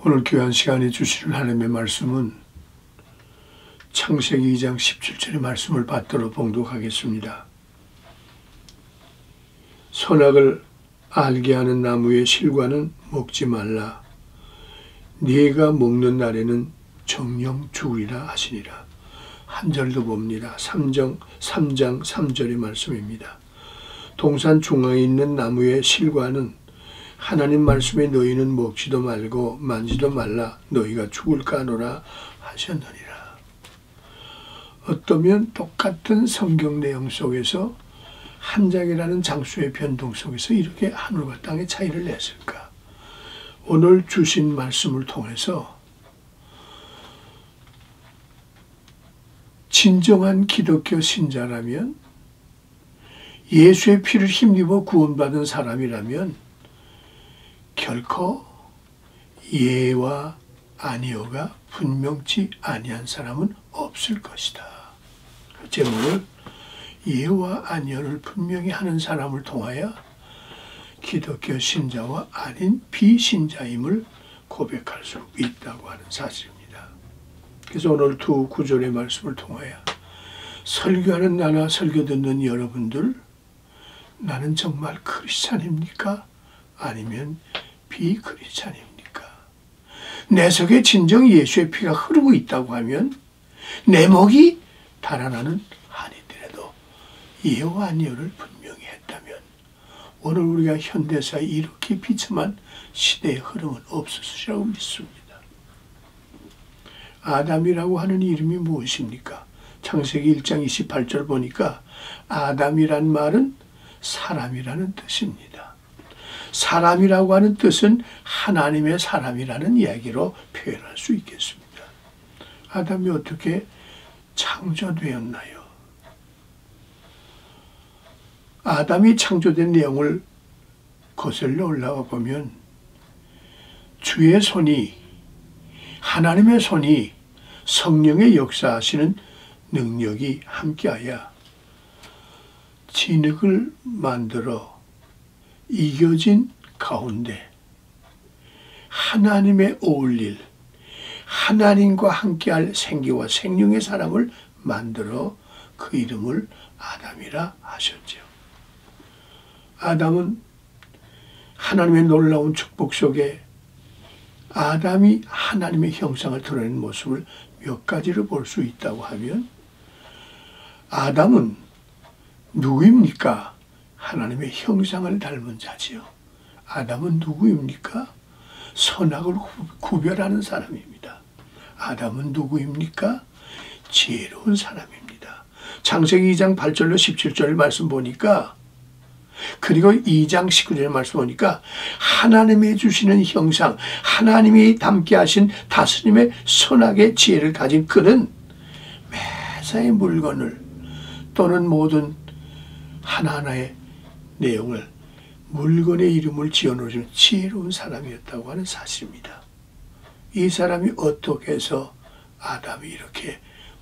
오늘 귀한 시간에 주시는 하나님의 말씀은 창세기 2장 17절의 말씀을 받들어 봉독하겠습니다. 선악을 알게 하는 나무의 실과는 먹지 말라. 네가 먹는 날에는 정령 죽으리라 하시니라. 한 절 더 봅니다. 3장 3절의 말씀입니다. 동산 중앙에 있는 나무의 실과는 하나님 말씀에 너희는 먹지도 말고 만지도 말라. 너희가 죽을까 하노라 하셨느니라. 어떠면 똑같은 성경 내용 속에서 한 장이라는 장수의 변동 속에서 이렇게 하늘과 땅의 차이를 냈을까? 오늘 주신 말씀을 통해서 진정한 기독교 신자라면, 예수의 피를 힘입어 구원받은 사람이라면 결코 예와 아니오가 분명치 아니한 사람은 없을 것이다. 제목을 예와 아니오를 분명히 하는 사람을 통하여 기독교 신자와 아닌 비신자임을 고백할 수 있다고 하는 사실입니다. 그래서 오늘 두 구절의 말씀을 통하여 설교하는 나나 설교 듣는 여러분들, 나는 정말 크리스찬입니까? 아니면 비크리스찬입니까? 내 속에 진정 예수의 피가 흐르고 있다고 하면 내 목이 달아나는 한이더라도 예와 아니오를 분명히 했다면 오늘 우리가 현대사에 이렇게 비참한 시대의 흐름은 없었으리라고 믿습니다. 아담이라고 하는 이름이 무엇입니까? 창세기 1장 28절 보니까 아담이란 말은 사람이라는 뜻입니다. 사람이라고 하는 뜻은 하나님의 사람이라는 이야기로 표현할 수 있겠습니다. 아담이 어떻게 창조되었나요? 아담이 창조된 내용을 거슬러 올라가 보면 주의 손이, 하나님의 손이, 성령의 역사하시는 능력이 함께하여 진흙을 만들어 이겨진 가운데 하나님의 어울릴, 하나님과 함께할 생기와 생명의 사람을 만들어 그 이름을 아담이라 하셨죠. 아담은 하나님의 놀라운 축복 속에 아담이 하나님의 형상을 드러내는 모습을 몇 가지를 볼 수 있다고 하면, 아담은 누구입니까? 하나님의 형상을 닮은 자지요. 아담은 누구입니까? 선악을 구별하는 사람입니다. 아담은 누구입니까? 지혜로운 사람입니다. 창세기 2장 8절로 17절 말씀 보니까, 그리고 2장 19절 말씀 보니까 하나님이 주시는 형상, 하나님이 담게 하신 다스림의 선악의 지혜를 가진 그는 매사의 물건을 또는 모든 하나하나의 내용을, 물건의 이름을 지어놓으시는 지혜로운 사람이었다고 하는 사실입니다. 이 사람이 어떻게 해서 아담이 이렇게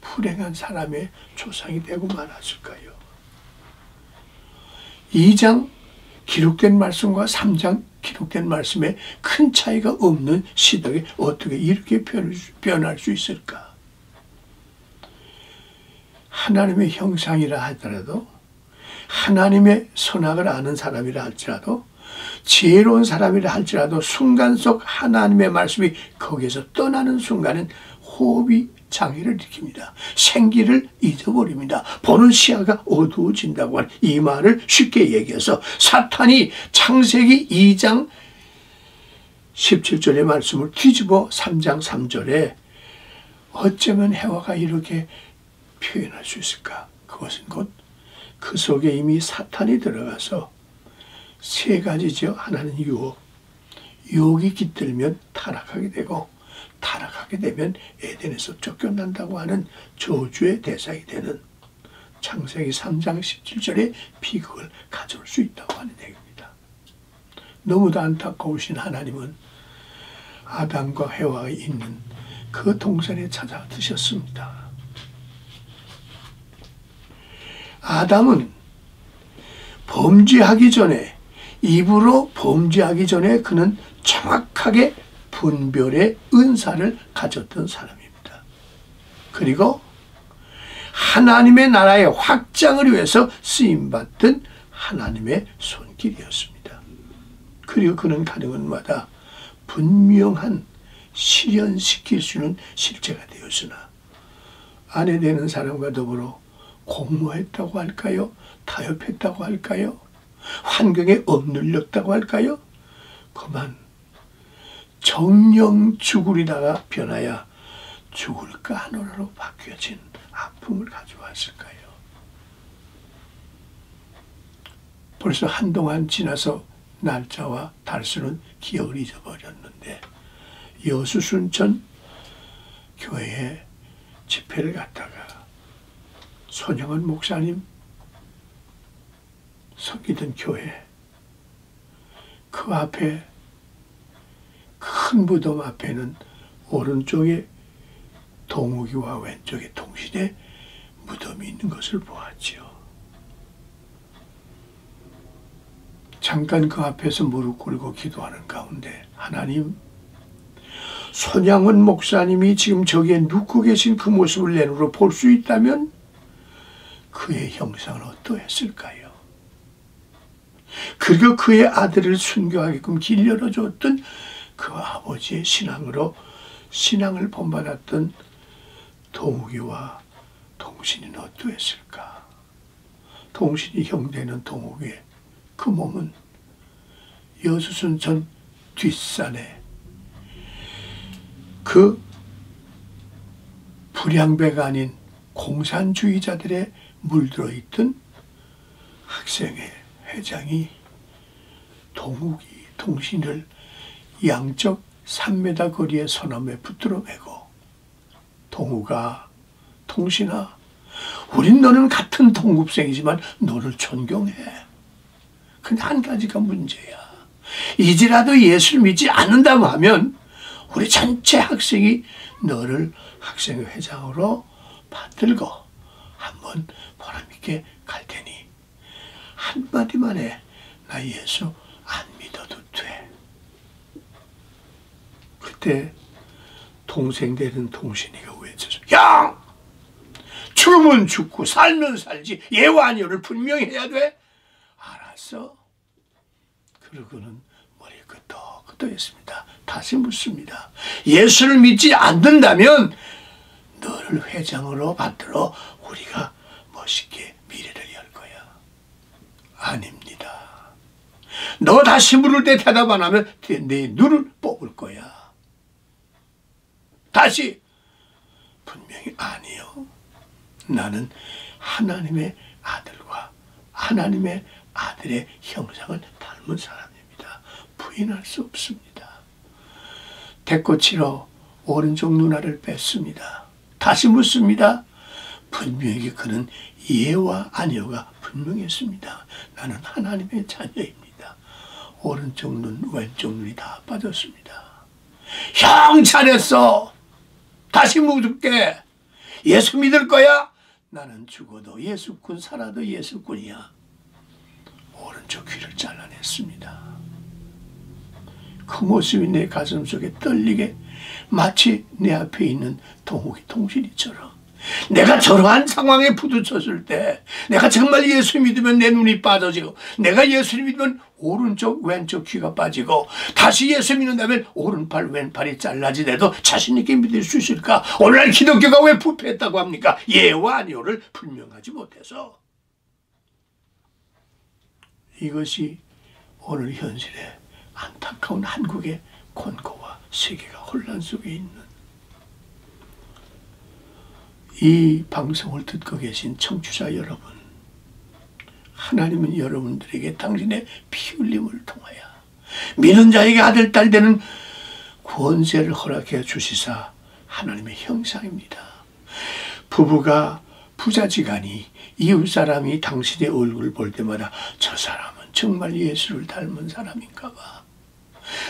불행한 사람의 조상이 되고 말았을까요? 2장 기록된 말씀과 3장 기록된 말씀에 큰 차이가 없는 시대에 어떻게 이렇게 변할 수 있을까? 하나님의 형상이라 하더라도, 하나님의 선악을 아는 사람이라 할지라도, 지혜로운 사람이라 할지라도 순간 속 하나님의 말씀이 거기에서 떠나는 순간은 호흡이 장애를 일으킵니다. 생기를 잊어버립니다. 보는 시야가 어두워진다고 하는 이 말을 쉽게 얘기해서 사탄이 창세기 2장 17절의 말씀을 뒤집어 3장 3절에 어쩌면 해와가 이렇게 표현할 수 있을까? 그것은 곧 그 속에 이미 사탄이 들어가서 세 가지죠. 하나는 유혹. 유혹이 깃들면 타락하게 되고, 타락하게 되면 에덴에서 쫓겨난다고 하는 저주의 대상이 되는 창세기 3장 17절의 비극을 가져올 수 있다고 하는 얘기입니다. 너무도 안타까우신 하나님은 아담과 해와가 있는 그 동산에 찾아드셨습니다. 아담은 범죄하기 전에, 입으로 범죄하기 전에 그는 정확하게 분별의 은사를 가졌던 사람입니다. 그리고 하나님의 나라의 확장을 위해서 쓰임받던 하나님의 손길이었습니다. 그리고 그는 가는 곳마다 분명한 실현시킬 수 있는 실제가 되었으나 아내 되는 사람과 더불어 공모했다고 할까요? 타협했다고 할까요? 환경에 억눌렸다고 할까요? 그만 정령 죽으리다가 변하여 죽을까 하노라로 바뀌어진 아픔을 가져왔을까요? 벌써 한동안 지나서 날짜와 달수는 기억을 잊어버렸는데 여수순천 교회에 집회를 갔다가 손영원 목사님 섬기던 교회 그 앞에 큰 무덤 앞에는 오른쪽에 동욱이와 왼쪽에 동신의 무덤이 있는 것을 보았지요. 잠깐 그 앞에서 무릎 꿇고 기도하는 가운데 하나님, 손양원 목사님이 지금 저기에 눕고 계신 그 모습을 내 눈으로 볼 수 있다면 그의 형상은 어떠했을까요? 그리고 그의 아들을 순교하게끔 길 열어줬던 그 아버지의 신앙으로 신앙을 본받았던 동욱이와 동신이는 어떠했을까? 동신이 형제는 동욱이의 그 몸은 여수순천 뒷산에 그 불량배가 아닌 공산주의자들의 물들어 있던 학생회 회장이 동욱이 동신을 양쪽 3m 거리의 소나무에 붙들어 매고 동욱아, 동신아, 우린 너는 같은 동급생이지만 너를 존경해. 근데 한 가지가 문제야. 이제라도 예수를 믿지 않는다고 하면 우리 전체 학생이 너를 학생회 회장으로 받들고 한번 보람있게 갈 테니 한마디만 해. 나 예수 안 믿어도 돼. 그때 동생 되는 동신이가 외쳐서 형! 죽으면 죽고 살면 살지 예와 아니오를 분명히 해야 돼. 알았어. 그러고는 머리를 끄덕끄덕했습니다. 다시 묻습니다. 예수를 믿지 않는다면 너를 회장으로 받들어 우리가 멋있게 미래를 열 거야. 아닙니다. 너 다시 물을 때 대답 안 하면 내 눈을 뽑을 거야. 다시 분명히 아니요. 나는 하나님의 아들과 하나님의 아들의 형상을 닮은 사람입니다. 부인할 수 없습니다. 대꽃치러 오른쪽 눈알을 뺐습니다. 다시 묻습니다. 분명히 그는 예와 아니오가 분명했습니다. 나는 하나님의 자녀입니다. 오른쪽 눈, 왼쪽 눈이 다 빠졌습니다. 형 잘했어. 다시 묻을게. 예수 믿을 거야? 나는 죽어도 예수꾼, 살아도 예수꾼이야. 오른쪽 귀를 잘라냈습니다. 그 모습이 내 가슴 속에 떨리게 마치 내 앞에 있는 동욱이 동신이처럼 내가 저러한 상황에 부딪혔을 때 내가 정말 예수 믿으면 내 눈이 빠져지고 내가 예수 믿으면 오른쪽 왼쪽 귀가 빠지고 다시 예수 믿는다면 오른팔 왼팔이 잘라지더라도 자신 있게 믿을 수 있을까? 오늘날 기독교가 왜 부패했다고 합니까? 예와 아니오를 분명하지 못해서. 이것이 오늘 현실의 안타까운 한국의 권고와 세계가 혼란 속에 있는 이 방송을 듣고 계신 청취자 여러분, 하나님은 여러분들에게 당신의 피 흘림을 통하여 믿는 자에게 아들, 딸 되는 권세를 허락해 주시사 하나님의 형상입니다. 부부가 부자지간이 이웃사람이 당신의 얼굴을 볼 때마다 저 사람은 정말 예수를 닮은 사람인가 봐.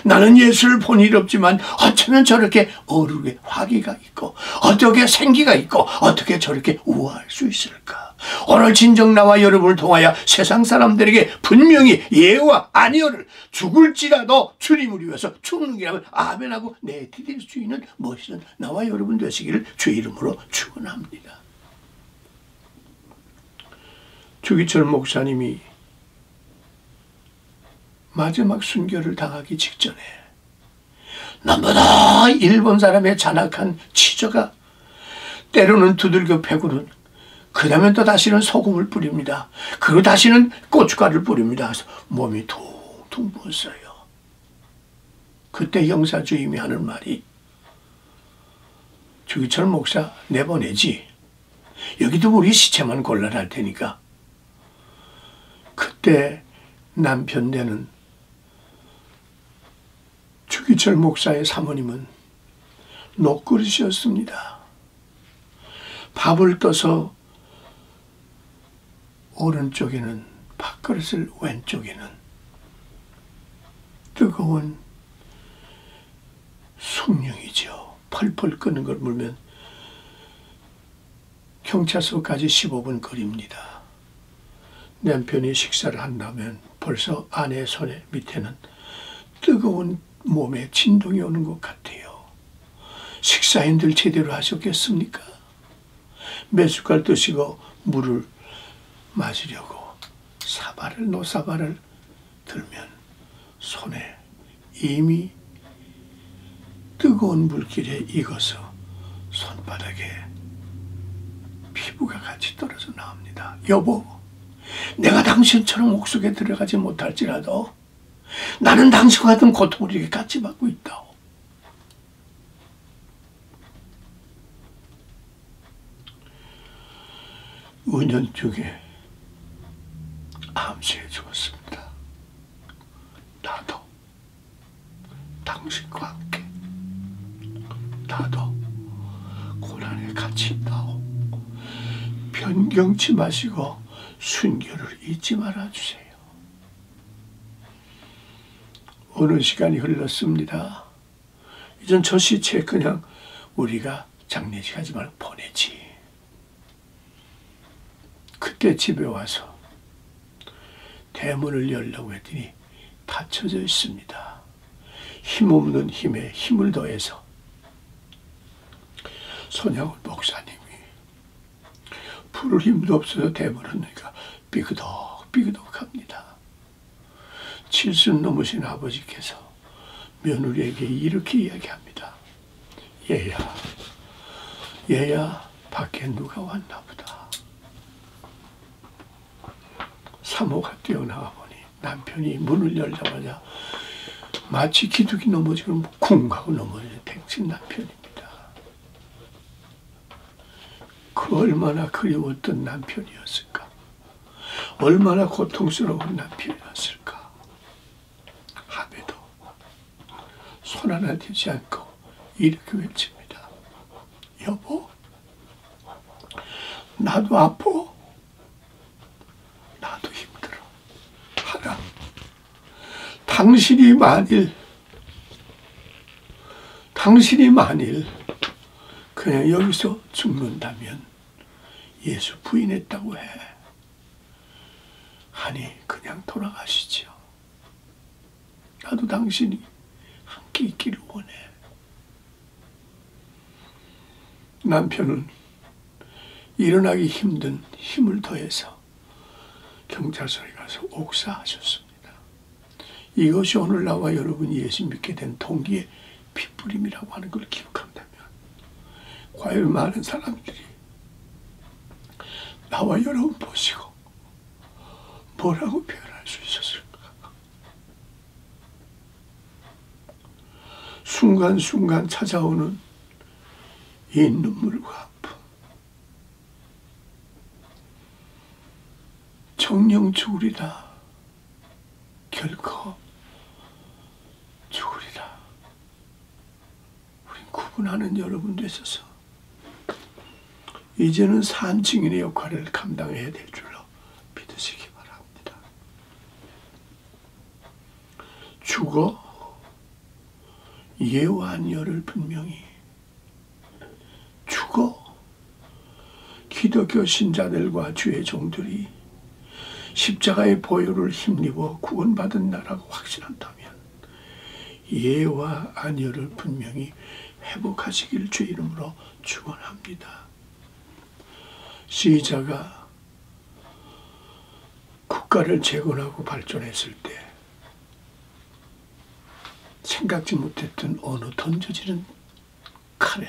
나는 예수를 본 일 없지만 어쩌면 저렇게 얼굴에 화기가 있고 어떻게 생기가 있고 어떻게 저렇게 우아할 수 있을까. 오늘 진정 나와 여러분을 통하여 세상 사람들에게 분명히 예와 아니오를 죽을지라도 주님을 위해서 죽는이라면 아멘하고 내디딜 수 있는 멋있는 나와 여러분 되시기를 주의 이름으로 축원합니다. 주기철 목사님이 마지막 순교를 당하기 직전에 너무나 일본 사람의 잔악한 치저가 때로는 두들겨 패고는 그 다음에 또 다시는 소금을 뿌립니다. 그리고 다시는 고춧가루를 뿌립니다. 그래서 몸이 퉁퉁 부었어요. 그때 형사주임이 하는 말이 주기철 목사 내보내지. 여기도 우리 시체만 곤란할 테니까. 그때 남편 되는 주기철 목사의 사모님은 녹그릇이었습니다. 밥을 떠서 오른쪽에는 밥그릇을, 왼쪽에는 뜨거운 숭늉이죠. 펄펄 끓는 걸 물면 경찰서까지 15분 거리입니다. 남편이 식사를 한다면 벌써 아내 손에 밑에는 뜨거운 몸에 진동이 오는 것 같아요. 식사인들 제대로 하셨겠습니까? 몇 숟갈 드시고 물을 마시려고 노사발을 들면 손에 이미 뜨거운 물길에 익어서 손바닥에 피부가 같이 떨어져 나옵니다. 여보, 내가 당신처럼 옥속에 들어가지 못할지라도 나는 당신과 같은 고통을 이렇게 같이 받고 있다오. 은연중에 암시해 주었습니다. 나도 당신과 함께 나도 고난에 같이 있다오. 변경치 마시고 순교를 잊지 말아주세요. 어느 시간이 흘렀습니다. 이젠 저 시체 그냥 우리가 장례식 하지 말고 보내지. 그때 집에 와서 대문을 열려고 했더니 닫혀져 있습니다. 힘없는 힘에 힘을 더해서 손양훈 목사님이 부를 힘도 없어서 대문을 넣으니까 삐그덕삐그덕합니다. 70 넘으신 아버지께서 며느리에게 이렇게 이야기합니다. 얘야 밖에 누가 왔나 보다. 사모가 뛰어나와 보니 남편이 문을 열자마자 마치 기둥이 넘어지고 쿵 하고 넘어지는 댕친 남편입니다. 그 얼마나 그리웠던 남편이었을까. 얼마나 고통스러운 남편이었을까. 함에도 손 하나 대지 않고 이렇게 외칩니다. 여보, 나도 아파. 나도 힘들어. 하나, 당신이 만일 그냥 여기서 죽는다면 예수 부인했다고 해. 아니 그냥 돌아가시죠. 나도 당신이 함께 있기를 원해. 남편은 일어나기 힘든 힘을 더해서 경찰서에 가서 옥사하셨습니다. 이것이 오늘 나와 여러분이 예수 믿게 된 동기의 핏부림이라고 하는 걸 기억한다면 과연 많은 사람들이 나와 여러분 보시고 뭐라고 표현할 수 있었을까? 순간순간 찾아오는 이 눈물과 아픔, 정령 죽으리라, 결코 죽으리라. 우린 구분하는 여러분 되셔서 이제는 산 증인의 역할을 감당해야 될 줄로 믿으시기 바랍니다. 죽어 예와 아니오를 분명히 죽어 기독교 신자들과 주의 종들이 십자가의 보혈을 힘입어 구원받은 나라고 확신한다면 예와 아녀를 분명히 회복하시길 주의 이름으로 축원합니다. 시자가 국가를 재건하고 발전했을 때 생각지 못했던 어느 던져지는 칼에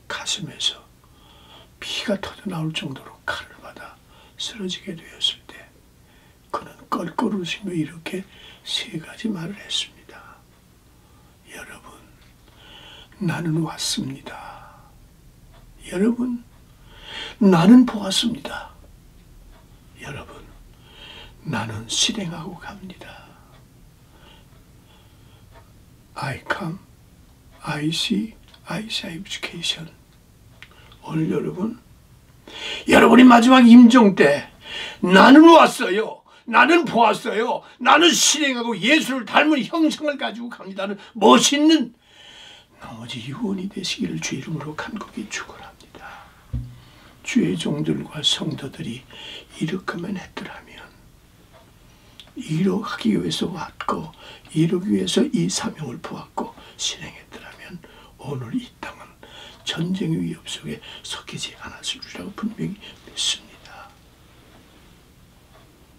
가슴에서 피가 터져나올 정도로 칼을 받아 쓰러지게 되었을 때 그는 껄껄 웃으며 이렇게 세 가지 말을 했습니다. 여러분, 나는 왔습니다. 여러분, 나는 보았습니다. 여러분, 나는 실행하고 갑니다. I come, I see, I say education. 오늘 여러분이 마지막 임종 때 나는 왔어요. 나는 보았어요. 나는 실행하고 예수를 닮은 형성을 가지고 갑니다는 멋있는 나머지 유언이 되시기를 주 이름으로 간곡히 축원합니다. 주의 종들과 성도들이 이렇게만 했더라면 이루기 위해서 왔고 이루기 위해서 이 사명을 보았고 실행했더라면 오늘 이 땅은 전쟁의 위협 속에 섞이지 않았을 줄이라고 분명히 믿습니다.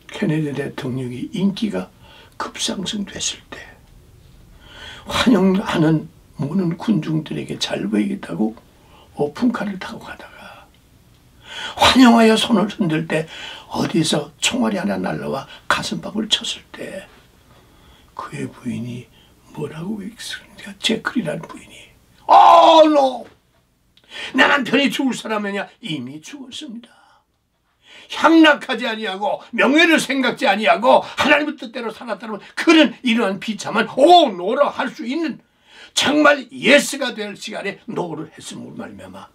케네디 대통령이 인기가 급상승됐을 때 환영하는 모든 군중들에게 잘 보이겠다고 오픈카를 타고 가다가 환영하여 손을 흔들 때 어디서 총알이 하나 날라와 가슴밥을 쳤을 때 그의 부인이 뭐라고 했습니까? 제클이라는 부인이 no! 내 남편이 죽을 사람이냐? 이미 죽었습니다. 향락하지 아니하고 명예를 생각지 아니하고 하나님의 뜻대로 살았다면 그는 이러한 비참한 노라 할 수 있는 정말 예스가 될 시간에 노를 했음으로 말미암아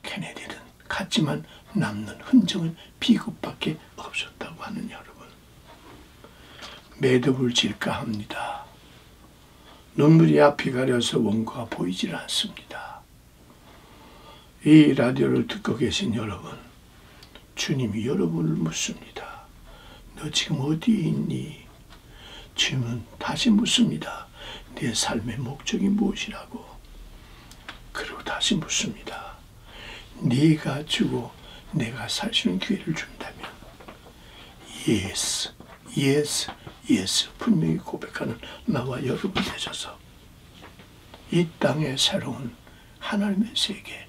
케네디는 갔지만 남는 흔적은 비극밖에 없었다고 하는 여러분, 매듭을 질까 합니다. 눈물이 앞이 가려서 원고가 보이질 않습니다. 이 라디오를 듣고 계신 여러분, 주님이 여러분을 묻습니다. 너 지금 어디에 있니? 주님은 다시 묻습니다. 내 삶의 목적이 무엇이라고? 그리고 다시 묻습니다. 네가 주고 내가 살 수 있는 기회를 준다면 예스, 예스, 예스 분명히 고백하는 나와 여러분 되셔서 이 땅의 새로운 하나님의 세계,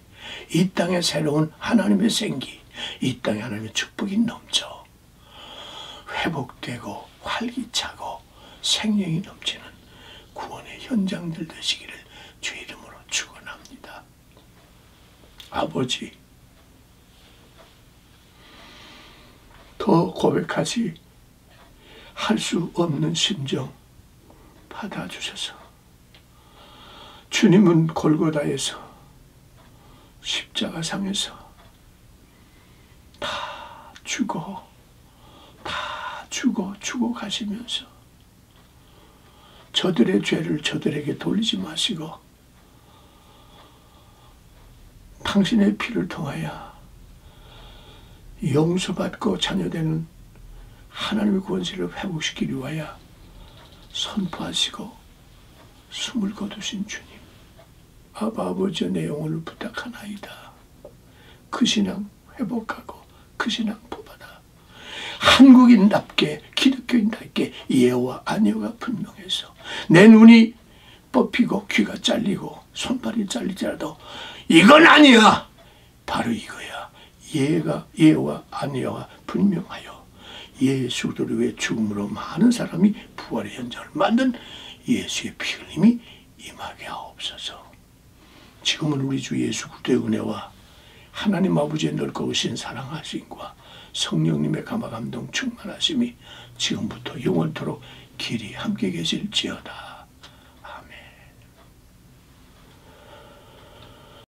이 땅의 새로운 하나님의 생기, 이 땅에 하나님의 축복이 넘쳐 회복되고 활기차고 생명이 넘치는 구원의 현장들 되시기를 주의 이름으로 축원합니다. 아버지, 더 고백하지 할 수 없는 심정 받아주셔서 주님은 골고다에서 십자가상에서 다 주고 가시면서 저들의 죄를 저들에게 돌리지 마시고 당신의 피를 통하여 용서받고 자녀되는 하나님의 권세를 회복시키기 위하여 선포하시고 숨을 거두신 주님, 아버지 내 영혼을 부탁하나이다. 그 신앙 회복하고 그 신앙 뽑아라. 한국인답게 기독교인답게 예와 아녀가 분명해서 내 눈이 뽑히고 귀가 잘리고 손발이 잘리더라도 이건 아니야, 바로 이거야. 예와 아녀가 분명하여 예수를 위해 죽음으로 많은 사람이 부활의 현장을 만든 예수의 피 흘림이 임하게 하옵소서. 지금은 우리 주 예수 그리스도의 은혜와 하나님 아버지의 넓고우신 사랑하심과 성령님의 감화 감동 충만하심이 지금부터 영원토록 길이 함께 계실지어다.